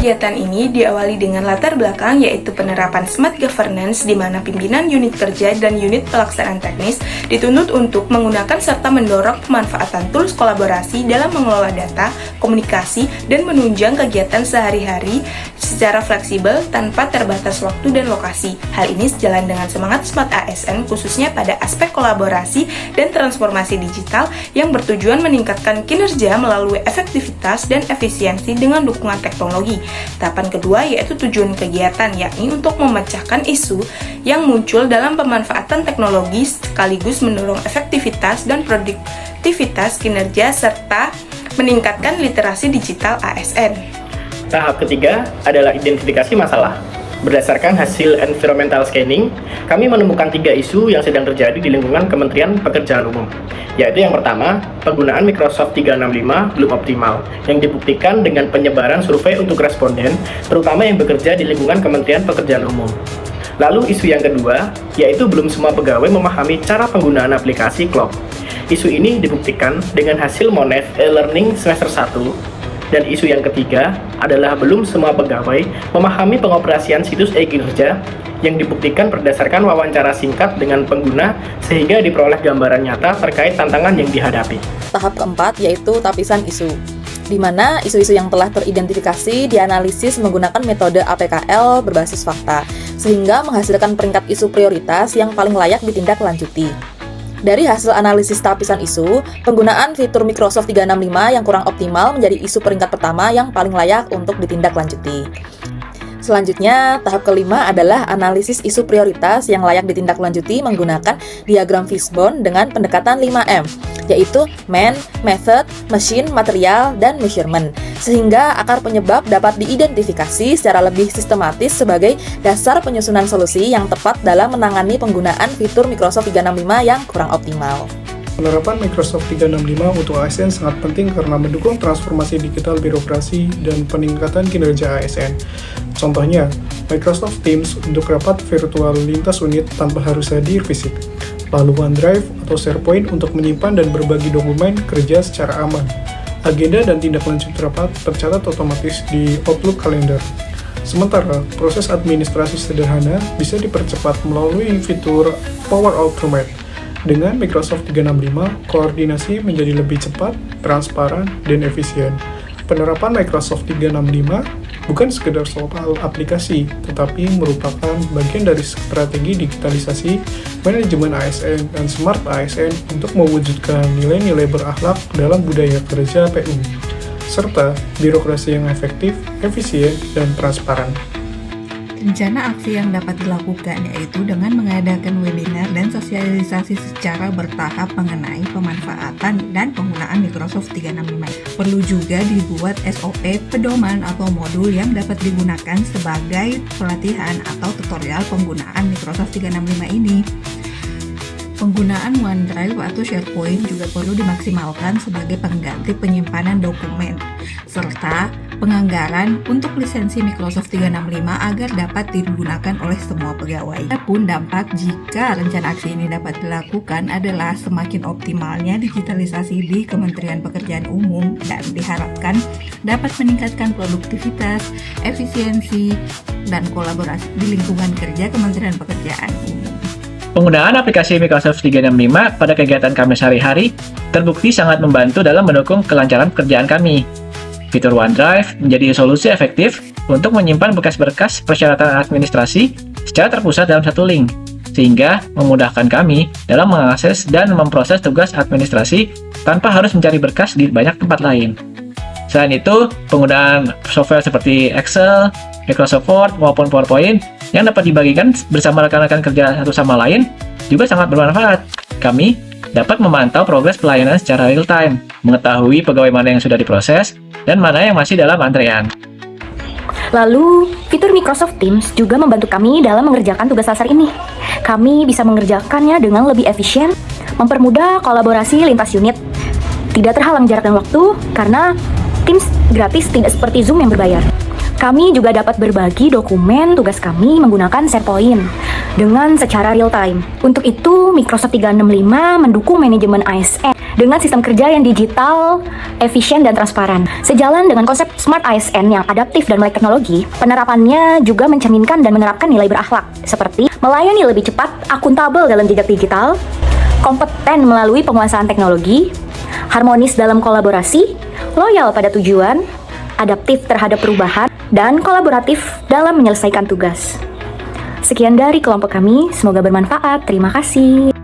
Kegiatan ini diawali dengan latar belakang yaitu penerapan smart governance di mana pimpinan unit kerja dan unit pelaksanaan teknis dituntut untuk menggunakan serta mendorong pemanfaatan tools kolaborasi dalam mengelola data, komunikasi, dan menunjang kegiatan sehari-hari secara fleksibel tanpa terbatas waktu dan lokasi. Hal ini sejalan dengan semangat Smart ASN khususnya pada aspek kolaborasi dan transformasi digital yang bertujuan meningkatkan kinerja melalui efektivitas dan efisiensi dengan dukungan teknologi. Tahapan kedua yaitu tujuan kegiatan, yakni untuk memecahkan isu yang muncul dalam pemanfaatan teknologi sekaligus mendorong efektivitas dan produktivitas kinerja serta meningkatkan literasi digital ASN. Tahap ketiga adalah identifikasi masalah. Berdasarkan hasil environmental scanning, kami menemukan 3 isu yang sedang terjadi di lingkungan Kementerian Pekerjaan Umum, yaitu yang pertama, penggunaan Microsoft 365 belum optimal, yang dibuktikan dengan penyebaran survei untuk responden, terutama yang bekerja di lingkungan Kementerian Pekerjaan Umum. Lalu isu yang kedua, yaitu belum semua pegawai memahami cara penggunaan aplikasi Cloud. Isu ini dibuktikan dengan hasil Monev e-learning semester 1, dan isu yang ketiga adalah belum semua pegawai memahami pengoperasian situs e-kinerja yang dibuktikan berdasarkan wawancara singkat dengan pengguna sehingga diperoleh gambaran nyata terkait tantangan yang dihadapi. Tahap keempat yaitu tapisan isu, di mana isu-isu yang telah teridentifikasi dianalisis menggunakan metode APKL berbasis fakta, sehingga menghasilkan peringkat isu prioritas yang paling layak ditindaklanjuti. Dari hasil analisis tapisan isu, penggunaan fitur Microsoft 365 yang kurang optimal menjadi isu peringkat pertama yang paling layak untuk ditindaklanjuti. Selanjutnya, tahap kelima adalah analisis isu prioritas yang layak ditindaklanjuti menggunakan diagram fishbone dengan pendekatan 5M, yaitu man, method, machine, material, dan measurement, sehingga akar penyebab dapat diidentifikasi secara lebih sistematis sebagai dasar penyusunan solusi yang tepat dalam menangani penggunaan fitur Microsoft 365 yang kurang optimal. Penerapan Microsoft 365 untuk ASN sangat penting karena mendukung transformasi digital birokrasi dan peningkatan kinerja ASN. Contohnya, Microsoft Teams untuk rapat virtual lintas unit tanpa harus hadir fisik. Lalu OneDrive atau SharePoint untuk menyimpan dan berbagi dokumen kerja secara aman. Agenda dan tindak lanjut rapat tercatat otomatis di Outlook Calendar. Sementara, proses administrasi sederhana bisa dipercepat melalui fitur Power Automate. Dengan Microsoft 365, koordinasi menjadi lebih cepat, transparan, dan efisien. Penerapan Microsoft 365 bukan sekedar soal aplikasi, tetapi merupakan bagian dari strategi digitalisasi, manajemen ASN, dan smart ASN untuk mewujudkan nilai-nilai berakhlak dalam budaya kerja PU, serta birokrasi yang efektif, efisien, dan transparan. Rencana aksi yang dapat dilakukan yaitu dengan mengadakan webinar dan sosialisasi secara bertahap mengenai pemanfaatan dan penggunaan Microsoft 365. Perlu juga dibuat SOP, pedoman atau modul yang dapat digunakan sebagai pelatihan atau tutorial penggunaan Microsoft 365 ini. Penggunaan OneDrive atau SharePoint juga perlu dimaksimalkan sebagai pengganti penyimpanan dokumen, serta penganggaran untuk lisensi Microsoft 365 agar dapat digunakan oleh semua pegawai. Adapun dampak jika rencana aksi ini dapat dilakukan adalah semakin optimalnya digitalisasi di Kementerian Pekerjaan Umum dan diharapkan dapat meningkatkan produktivitas, efisiensi, dan kolaborasi di lingkungan kerja Kementerian Pekerjaan Umum. Penggunaan aplikasi Microsoft 365 pada kegiatan kami sehari-hari terbukti sangat membantu dalam mendukung kelancaran pekerjaan kami. Fitur OneDrive menjadi solusi efektif untuk menyimpan berkas-berkas persyaratan administrasi secara terpusat dalam satu link, sehingga memudahkan kami dalam mengakses dan memproses tugas administrasi tanpa harus mencari berkas di banyak tempat lain. Selain itu, penggunaan software seperti Excel, Microsoft Word, maupun PowerPoint yang dapat dibagikan bersama rekan-rekan kerja satu sama lain juga sangat bermanfaat. Kami dapat memantau progres pelayanan secara real-time, mengetahui pegawai mana yang sudah diproses, dan mana yang masih dalam antrean. Lalu, fitur Microsoft Teams juga membantu kami dalam mengerjakan tugas dasar ini. Kami bisa mengerjakannya dengan lebih efisien, mempermudah kolaborasi lintas unit, tidak terhalang jarak dan waktu, karena Teams gratis tidak seperti Zoom yang berbayar. Kami juga dapat berbagi dokumen tugas kami menggunakan SharePoint dengan secara real time. Untuk itu, Microsoft 365 mendukung manajemen ASN dengan sistem kerja yang digital, efisien, dan transparan. Sejalan dengan konsep Smart ASN yang adaptif dan melek teknologi, penerapannya juga mencerminkan dan menerapkan nilai berakhlak, seperti melayani lebih cepat, akuntabel dalam jejak digital, kompeten melalui penguasaan teknologi, harmonis dalam kolaborasi, loyal pada tujuan, adaptif terhadap perubahan, dan kolaboratif dalam menyelesaikan tugas. Sekian dari kelompok kami, semoga bermanfaat. Terima kasih.